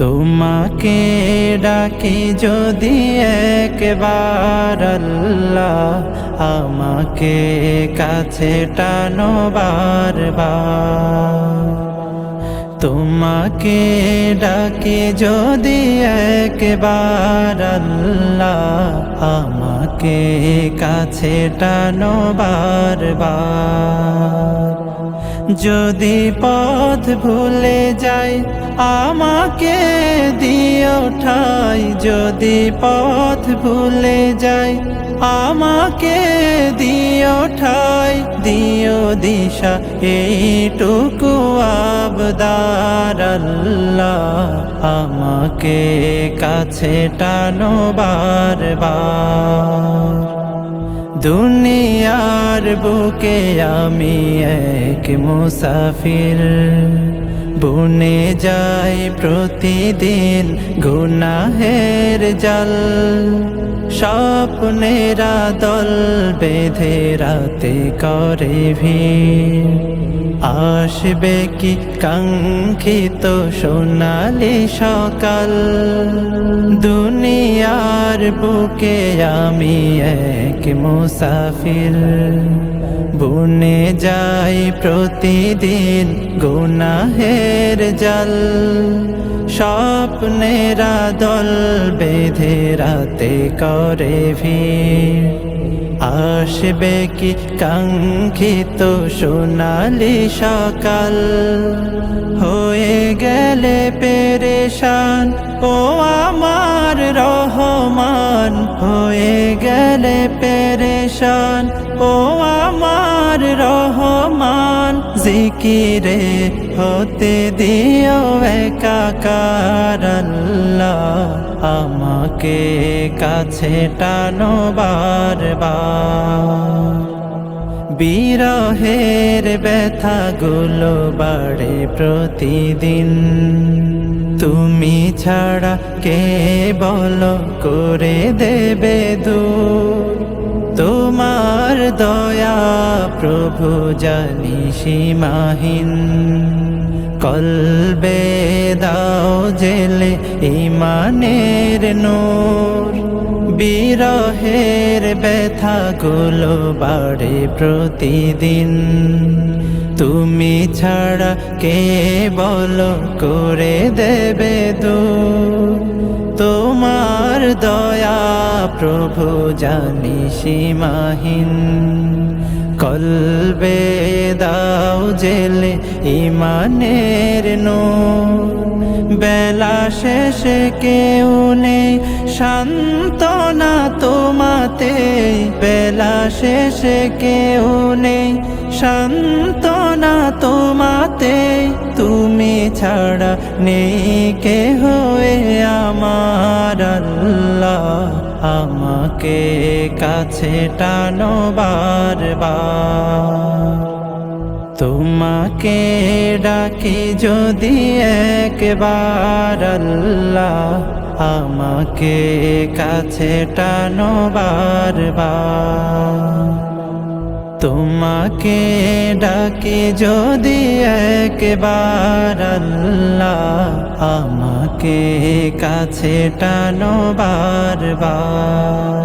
তোমাকে ডাকি যদি একবার আল্লাহ, আমাকে কাছে টানো বারবার। তোমাকে ডাকি যদি একবার আল্লাহ, আমাকে কাছে টানো বারবার। যদি পথ ভুলে যাই আমাকে দিও ঠাই, যদি পথ ভুলে যাই আমাকে দিও ঠাই, দিও দিশা এইটুকু আবদার আল্লাহ, আমাকে কাছে টানো বারবার। দুনিয়ার বুকে আমি এক মুসাফির, বুনে যাই প্রতিদিন গুনাহের জাল। স্বপ্নেরা দল বেঁধে রাতে করে ভিড়, আসবে কি কাঙ্ক্ষিত সোনালি সকাল। দুনিয়ার বুকে আমি এক মুসাফির, বুনে যাই প্রতিদিন গুনাহের জাল। স্বপ্নেরা দল বেঁধে রাতে করে ভিড়, আসবে কি কাঙ্ক্ষিত সোনালি সকাল। হয়ে গেলে পেরেশান ও আমার রহমান, হয়ে গেলে পেরেশান ও আমার রহমান। জিকিরে হতে দিও একাকার আল্লাহ, আমাকে কাছে টানো বারবার। বিরহের ব্যথাগুলো বাড়ে প্রতিদিন, তুমি ছাড়া কে বলো করে দেবে দূর। তোমার দয়া প্রভু জানি সীমাহীন, কলবে দাও জেলে ঈমানের নূর। বিরহের ব্যথাগুলো বাড়ে প্রতিদিন, তুমি ছাড়া কে বলো করে দেবে দূর। তোমার দয়া প্রভু জানি সীমাহীন, কলবে দাও জেলে ঈমানের নূর। বেলা শেষে কেউ নেই সান্ত্বনা তোমাতে, বেলা শেষে কেউ নেই সান্ত্বনা তোমাতে। তুমি ছাড়া নেই কেহ আমার আল্লাহ, আমাকে কাছে টানো বারবার। তোমাকে ডাকি যদি একবার আল্লাহ, আমাকে কাছে টানো বারবার। তোমাকে ডাকি যদি একবার আল্লাহ, আমাকে কাছে টানো বারবার।